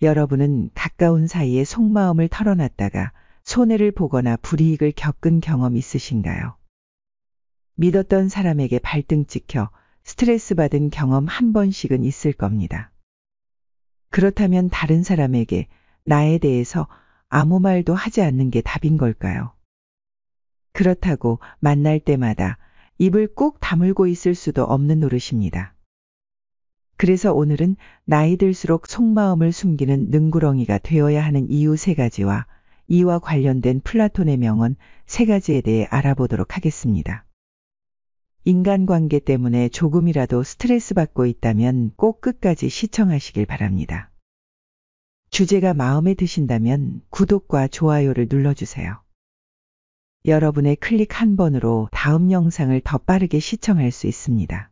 여러분은 가까운 사이에 속마음을 털어놨다가 손해를 보거나 불이익을 겪은 경험 있으신가요? 믿었던 사람에게 발등 찍혀 스트레스 받은 경험 한 번씩은 있을 겁니다. 그렇다면 다른 사람에게 나에 대해서 아무 말도 하지 않는 게 답인 걸까요? 그렇다고 만날 때마다 입을 꾹 다물고 있을 수도 없는 노릇입니다. 그래서 오늘은 나이 들수록 속마음을 숨기는 능구렁이가 되어야 하는 이유 3가지와 이와 관련된 플라톤의 명언 3가지에 대해 알아보도록 하겠습니다. 인간관계 때문에 조금이라도 스트레스 받고 있다면 꼭 끝까지 시청하시길 바랍니다. 주제가 마음에 드신다면 구독과 좋아요를 눌러주세요. 여러분의 클릭 한 번으로 다음 영상을 더 빠르게 시청할 수 있습니다.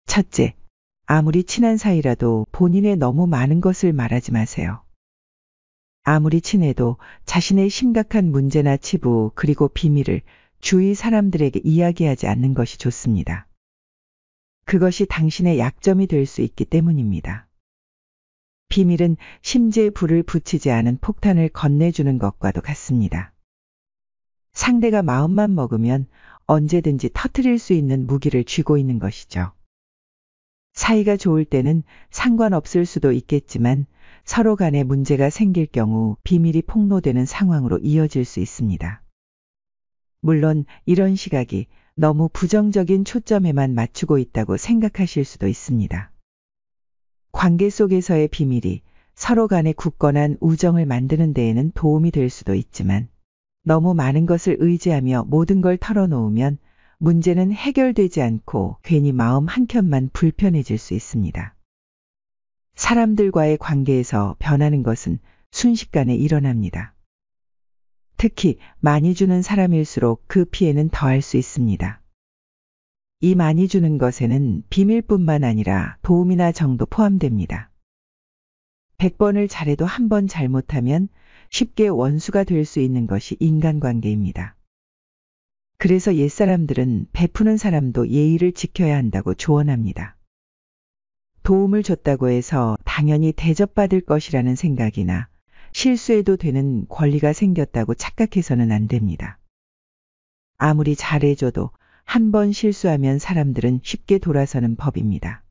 첫째, 아무리 친한 사이라도 본인의 너무 많은 것을 말하지 마세요. 아무리 친해도 자신의 심각한 문제나 치부 그리고 비밀을 주위 사람들에게 이야기하지 않는 것이 좋습니다. 그것이 당신의 약점이 될 수 있기 때문입니다. 비밀은 심지에 불을 붙이지 않은 폭탄을 건네주는 것과도 같습니다. 상대가 마음만 먹으면 언제든지 터뜨릴 수 있는 무기를 쥐고 있는 것이죠. 사이가 좋을 때는 상관없을 수도 있겠지만 서로 간에 문제가 생길 경우 비밀이 폭로되는 상황으로 이어질 수 있습니다. 물론 이런 시각이 너무 부정적인 초점에만 맞추고 있다고 생각하실 수도 있습니다. 관계 속에서의 비밀이 서로 간에 굳건한 우정을 만드는 데에는 도움이 될 수도 있지만 너무 많은 것을 의지하며 모든 걸 털어놓으면 문제는 해결되지 않고 괜히 마음 한켠만 불편해질 수 있습니다. 사람들과의 관계에서 변하는 것은 순식간에 일어납니다. 특히 많이 주는 사람일수록 그 피해는 더할 수 있습니다. 이 많이 주는 것에는 비밀뿐만 아니라 도움이나 정도 포함됩니다. 100번을 잘해도 한 번 잘못하면 쉽게 원수가 될 수 있는 것이 인간관계입니다. 그래서 옛사람들은 베푸는 사람도 예의를 지켜야 한다고 조언합니다. 도움을 줬다고 해서 당연히 대접받을 것이라는 생각이나 실수해도 되는 권리가 생겼다고 착각해서는 안 됩니다. 아무리 잘해줘도 한 번 실수하면 사람들은 쉽게 돌아서는 법입니다.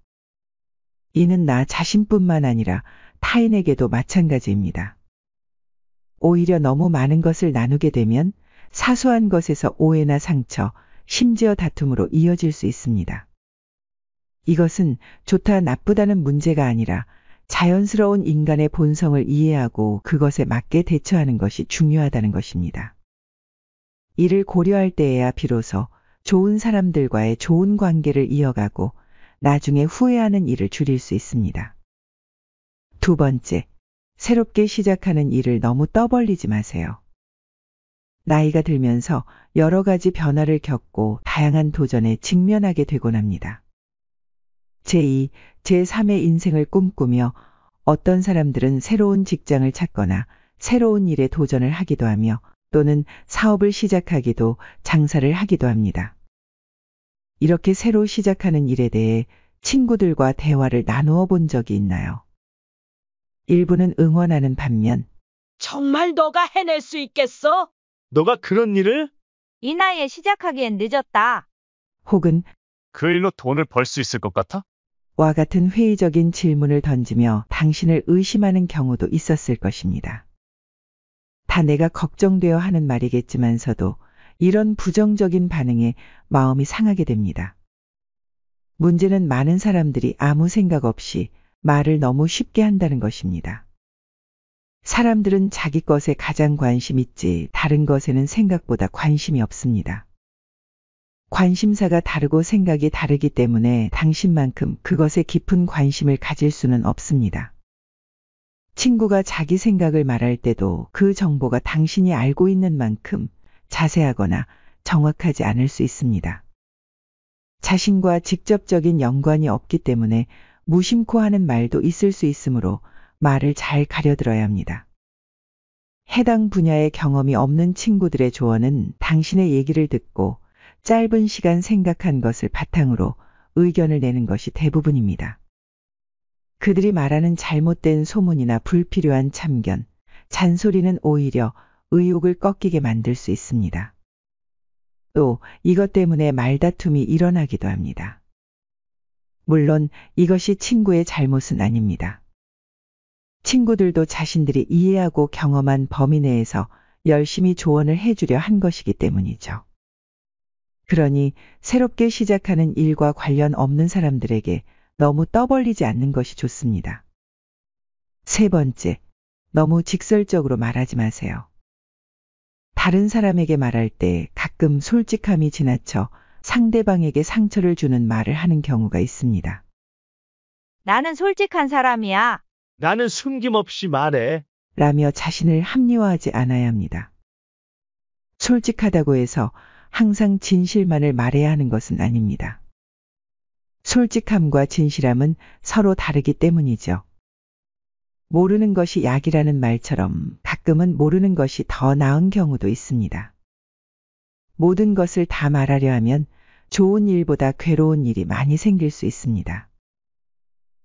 이는 나 자신뿐만 아니라 타인에게도 마찬가지입니다. 오히려 너무 많은 것을 나누게 되면 사소한 것에서 오해나 상처, 심지어 다툼으로 이어질 수 있습니다. 이것은 좋다 나쁘다는 문제가 아니라 자연스러운 인간의 본성을 이해하고 그것에 맞게 대처하는 것이 중요하다는 것입니다. 이를 고려할 때에야 비로소 좋은 사람들과의 좋은 관계를 이어가고 나중에 후회하는 일을 줄일 수 있습니다. 2번째, 새롭게 시작하는 일을 너무 떠벌리지 마세요. 나이가 들면서 여러 가지 변화를 겪고 다양한 도전에 직면하게 되곤 합니다. 제2, 제3의 인생을 꿈꾸며 어떤 사람들은 새로운 직장을 찾거나 새로운 일에 도전을 하기도 하며 또는 사업을 시작하기도 장사를 하기도 합니다. 이렇게 새로 시작하는 일에 대해 친구들과 대화를 나누어 본 적이 있나요? 일부는 응원하는 반면 정말 너가 해낼 수 있겠어? 너가 그런 일을? 이 나이에 시작하기엔 늦었다. 혹은 그 일로 돈을 벌 수 있을 것 같아? 와 같은 회의적인 질문을 던지며 당신을 의심하는 경우도 있었을 것입니다. 다 내가 걱정되어 하는 말이겠지만서도 이런 부정적인 반응에 마음이 상하게 됩니다. 문제는 많은 사람들이 아무 생각 없이 말을 너무 쉽게 한다는 것입니다. 사람들은 자기 것에 가장 관심 있지 다른 것에는 생각보다 관심이 없습니다. 관심사가 다르고 생각이 다르기 때문에 당신만큼 그것에 깊은 관심을 가질 수는 없습니다. 친구가 자기 생각을 말할 때도 그 정보가 당신이 알고 있는 만큼 자세하거나 정확하지 않을 수 있습니다. 자신과 직접적인 연관이 없기 때문에 무심코 하는 말도 있을 수 있으므로 말을 잘 가려들어야 합니다. 해당 분야의 경험이 없는 친구들의 조언은 당신의 얘기를 듣고 짧은 시간 생각한 것을 바탕으로 의견을 내는 것이 대부분입니다. 그들이 말하는 잘못된 소문이나 불필요한 참견, 잔소리는 오히려 의욕을 꺾이게 만들 수 있습니다. 또 이것 때문에 말다툼이 일어나기도 합니다. 물론 이것이 친구의 잘못은 아닙니다. 친구들도 자신들이 이해하고 경험한 범위 내에서 열심히 조언을 해주려 한 것이기 때문이죠. 그러니 새롭게 시작하는 일과 관련 없는 사람들에게 너무 떠벌리지 않는 것이 좋습니다. 세 번째, 너무 직설적으로 말하지 마세요. 다른 사람에게 말할 때 가끔 솔직함이 지나쳐 상대방에게 상처를 주는 말을 하는 경우가 있습니다. 나는 솔직한 사람이야. 나는 숨김없이 말해. 라며 자신을 합리화하지 않아야 합니다. 솔직하다고 해서 항상 진실만을 말해야 하는 것은 아닙니다. 솔직함과 진실함은 서로 다르기 때문이죠. 모르는 것이 약이라는 말처럼 가끔은 모르는 것이 더 나은 경우도 있습니다. 모든 것을 다 말하려 하면 좋은 일보다 괴로운 일이 많이 생길 수 있습니다.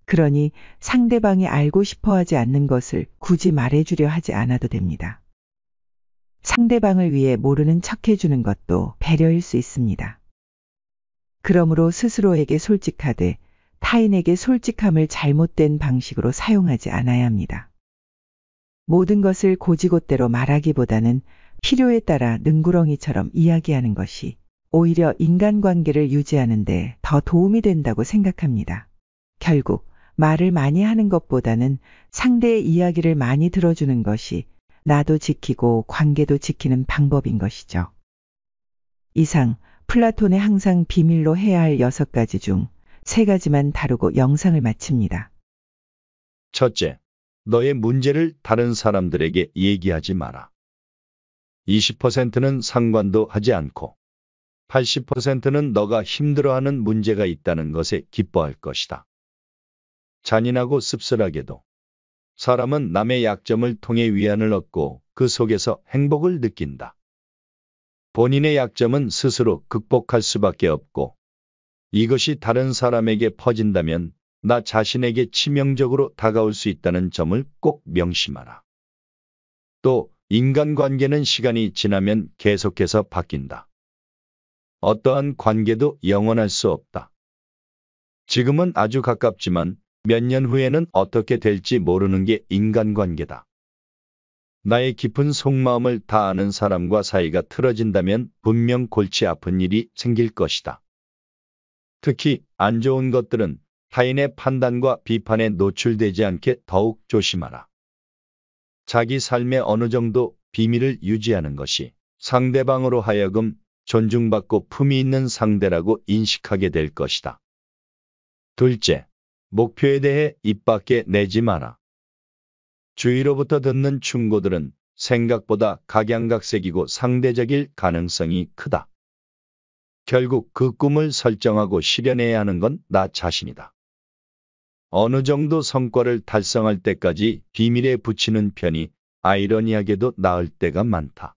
그러니 상대방이 알고 싶어 하지 않는 것을 굳이 말해주려 하지 않아도 됩니다. 상대방을 위해 모르는 척 해주는 것도 배려일 수 있습니다. 그러므로 스스로에게 솔직하되 타인에게 솔직함을 잘못된 방식으로 사용하지 않아야 합니다. 모든 것을 고지곳대로 말하기보다는 필요에 따라 능구렁이처럼 이야기하는 것이 오히려 인간관계를 유지하는 데 더 도움이 된다고 생각합니다. 결국 말을 많이 하는 것보다는 상대의 이야기를 많이 들어주는 것이 나도 지키고 관계도 지키는 방법인 것이죠. 이상 플라톤의 항상 비밀로 해야 할 6가지 중 3가지만 다루고 영상을 마칩니다. 첫째, 너의 문제를 다른 사람들에게 얘기하지 마라. 20%는 상관도 하지 않고 80%는 너가 힘들어하는 문제가 있다는 것에 기뻐할 것이다. 잔인하고 씁쓸하게도 사람은 남의 약점을 통해 위안을 얻고 그 속에서 행복을 느낀다. 본인의 약점은 스스로 극복할 수밖에 없고 이것이 다른 사람에게 퍼진다면 나 자신에게 치명적으로 다가올 수 있다는 점을 꼭 명심하라. 또 인간관계는 시간이 지나면 계속해서 바뀐다. 어떠한 관계도 영원할 수 없다. 지금은 아주 가깝지만 몇 년 후에는 어떻게 될지 모르는 게 인간관계다. 나의 깊은 속마음을 다 아는 사람과 사이가 틀어진다면 분명 골치 아픈 일이 생길 것이다. 특히 안 좋은 것들은 타인의 판단과 비판에 노출되지 않게 더욱 조심하라. 자기 삶의 어느 정도 비밀을 유지하는 것이 상대방으로 하여금 존중받고 품위 있는 상대라고 인식하게 될 것이다. 둘째, 목표에 대해 입 밖에 내지 마라. 주위로부터 듣는 충고들은 생각보다 각양각색이고 상대적일 가능성이 크다. 결국 그 꿈을 설정하고 실현해야 하는 건 나 자신이다. 어느 정도 성과를 달성할 때까지 비밀에 붙이는 편이 아이러니하게도 나을 때가 많다.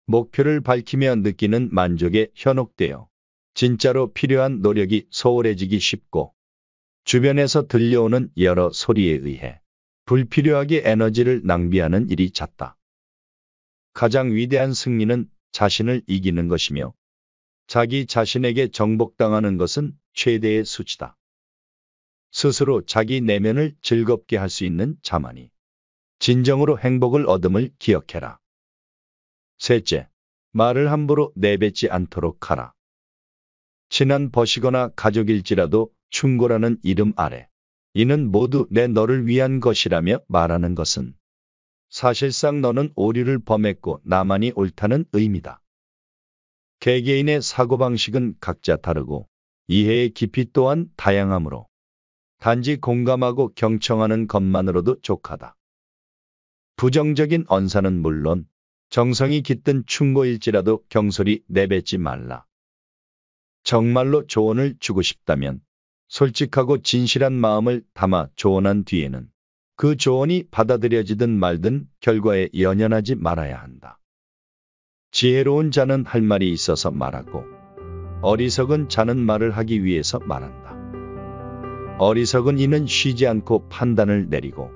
목표를 밝히며 느끼는 만족에 현혹되어 진짜로 필요한 노력이 소홀해지기 쉽고 주변에서 들려오는 여러 소리에 의해 불필요하게 에너지를 낭비하는 일이 잦다. 가장 위대한 승리는 자신을 이기는 것이며 자기 자신에게 정복당하는 것은 최대의 수치다. 스스로 자기 내면을 즐겁게 할 수 있는 자만이 진정으로 행복을 얻음을 기억해라. 셋째, 말을 함부로 내뱉지 않도록 하라. 친한 벗이거나 가족일지라도 충고라는 이름 아래 이는 모두 내 너를 위한 것이라며 말하는 것은 사실상 너는 오류를 범했고 나만이 옳다는 의미다. 개개인의 사고방식은 각자 다르고 이해의 깊이 또한 다양하므로 단지 공감하고 경청하는 것만으로도 족하다. 부정적인 언사는 물론 정성이 깃든 충고일지라도 경솔히 내뱉지 말라. 정말로 조언을 주고 싶다면 솔직하고 진실한 마음을 담아 조언한 뒤에는 그 조언이 받아들여지든 말든 결과에 연연하지 말아야 한다. 지혜로운 자는 할 말이 있어서 말하고 어리석은 자는 말을 하기 위해서 말한다. 어리석은 이는 쉬지 않고 판단을 내리고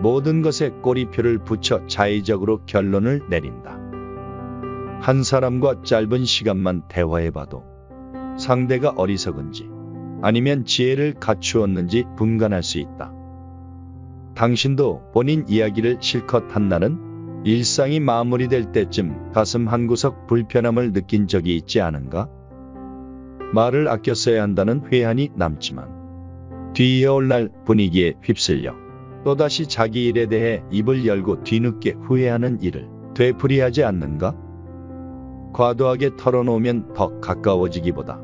모든 것에 꼬리표를 붙여 자의적으로 결론을 내린다. 한 사람과 짧은 시간만 대화해봐도 상대가 어리석은지 아니면 지혜를 갖추었는지 분간할 수 있다. 당신도 본인 이야기를 실컷 한 날은 일상이 마무리될 때쯤 가슴 한구석 불편함을 느낀 적이 있지 않은가? 말을 아껴 써야 한다는 회한이 남지만 뒤이어올 날 분위기에 휩쓸려 또다시 자기 일에 대해 입을 열고 뒤늦게 후회하는 일을 되풀이하지 않는가? 과도하게 털어놓으면 더 가까워지기보다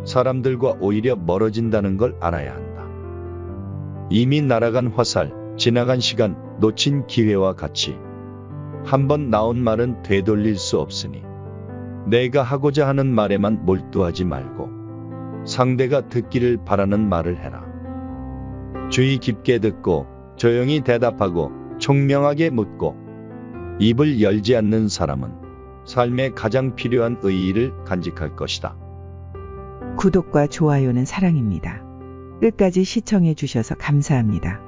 사람들과 오히려 멀어진다는 걸 알아야 한다. 이미 날아간 화살, 지나간 시간, 놓친 기회와 같이 한 번 나온 말은 되돌릴 수 없으니 내가 하고자 하는 말에만 몰두하지 말고 상대가 듣기를 바라는 말을 해라. 주의 깊게 듣고 조용히 대답하고 총명하게 묻고 입을 열지 않는 사람은 삶에 가장 필요한 의의를 간직할 것이다. 구독과 좋아요는 사랑입니다. 끝까지 시청해 주셔서 감사합니다.